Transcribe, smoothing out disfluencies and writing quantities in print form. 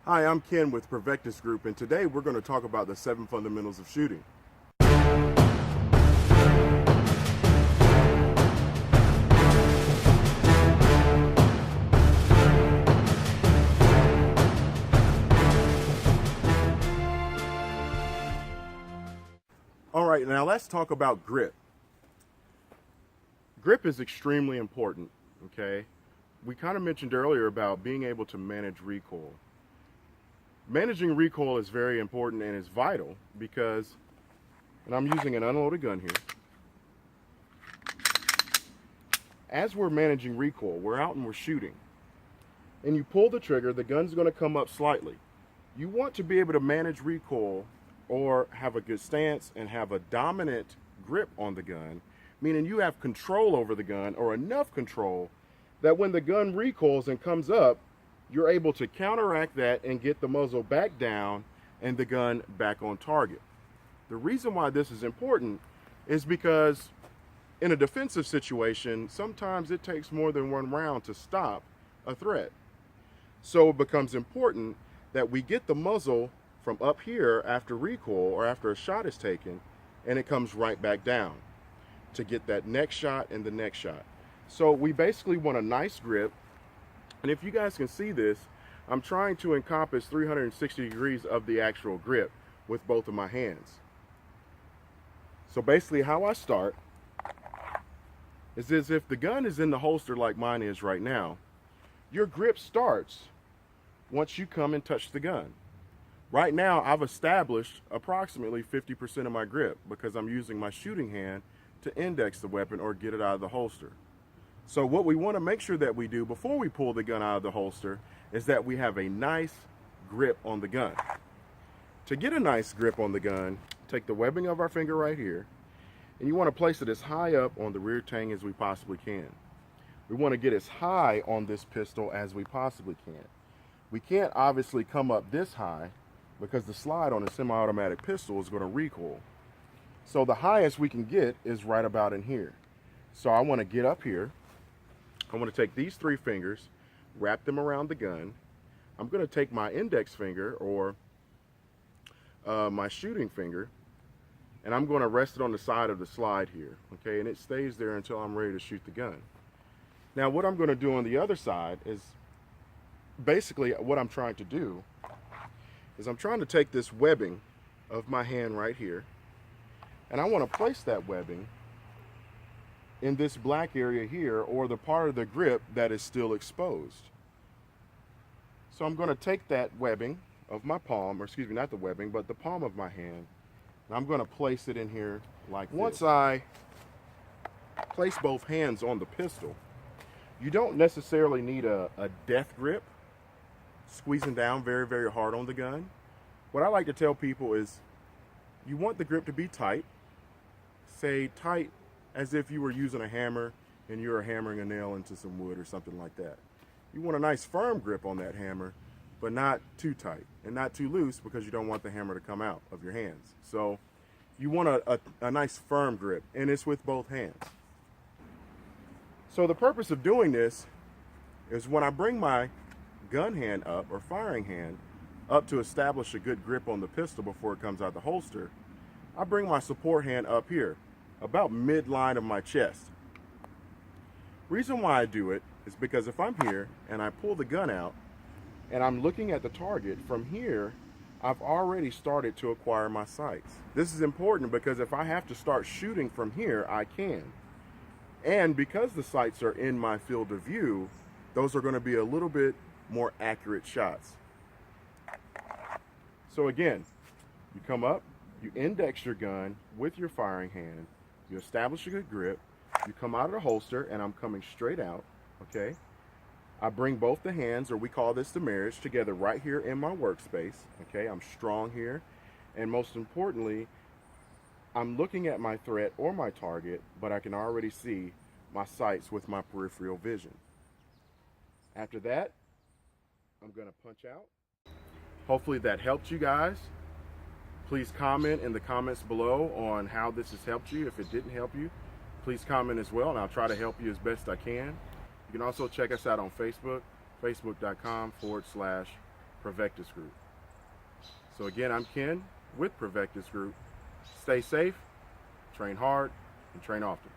Hi, I'm Ken with Provectus Group, and today we're going to talk about the 7 fundamentals of shooting. All right, now let's talk about grip. Grip is extremely important, okay? We kind of mentioned earlier about being able to manage recoil. Managing recoil is very important and is vital because, and I'm using an unloaded gun here. As we're managing recoil, we're out and we're shooting. And you pull the trigger, the gun's going to come up slightly. You want to be able to manage recoil or have a good stance and have a dominant grip on the gun, meaning you have control over the gun or enough control that when the gun recoils and comes up, you're able to counteract that and get the muzzle back down and the gun back on target. The reason why this is important is because in a defensive situation, sometimes it takes more than one round to stop a threat. So it becomes important that we get the muzzle from up here after recoil or after a shot is taken, and it comes right back down to get that next shot and the next shot. So we basically want a nice grip. And if you guys can see this, I'm trying to encompass 360 degrees of the actual grip with both of my hands. So basically how I start is as if the gun is in the holster like mine is right now. Your grip starts once you come and touch the gun. Right now I've established approximately 50% of my grip because I'm using my shooting hand to index the weapon or get it out of the holster. So what we want to make sure that we do before we pull the gun out of the holster is that we have a nice grip on the gun. To get a nice grip on the gun, take the webbing of our finger right here, and you want to place it as high up on the rear tang as we possibly can. We want to get as high on this pistol as we possibly can. We can't obviously come up this high because the slide on a semi-automatic pistol is going to recoil. So the highest we can get is right about in here. So I want to get up here. I want to take these 3 fingers, wrap them around the gun. I'm going to take my index finger or my shooting finger, and I'm going to rest it on the side of the slide here, okay? And it stays there until I'm ready to shoot the gun. Now what I'm going to do on the other side is basically what I'm trying to do is I'm trying to take this webbing of my hand right here, and I want to place that webbing in this black area here, or the part of the grip that is still exposed. So I'm going to take that webbing of my palm, or excuse me, not the webbing, but the palm of my hand, and I'm going to place it in here like this. Once I place both hands on the pistol, you don't necessarily need a death grip, squeezing down very, very hard on the gun. What I like to tell people is you want the grip to be tight, say tight as if you were using a hammer and you're hammering a nail into some wood or something like that. You want a nice firm grip on that hammer, but not too tight and not too loose because you don't want the hammer to come out of your hands. So you want a nice firm grip, and it's with both hands. So the purpose of doing this is when I bring my gun hand up or firing hand up to establish a good grip on the pistol before it comes out the holster, I bring my support hand up here, about midline of my chest. Reason why I do it is because if I'm here and I pull the gun out and I'm looking at the target from here, I've already started to acquire my sights. This is important because if I have to start shooting from here, I can. And because the sights are in my field of view, those are going to be a little bit more accurate shots. So again, you come up, you index your gun with your firing hand, you establish a good grip, you come out of the holster, and I'm coming straight out, okay? I bring both the hands, or we call this the marriage, together right here in my workspace, okay? I'm strong here, and most importantly, I'm looking at my threat or my target, but I can already see my sights with my peripheral vision. After that, I'm gonna punch out. Hopefully that helped you guys. Please comment in the comments below on how this has helped you. If it didn't help you, please comment as well, and I'll try to help you as best I can. You can also check us out on Facebook, facebook.com/Provectus. Provectus Group. So again, I'm Ken with Provectus Group. Stay safe, train hard, and train often.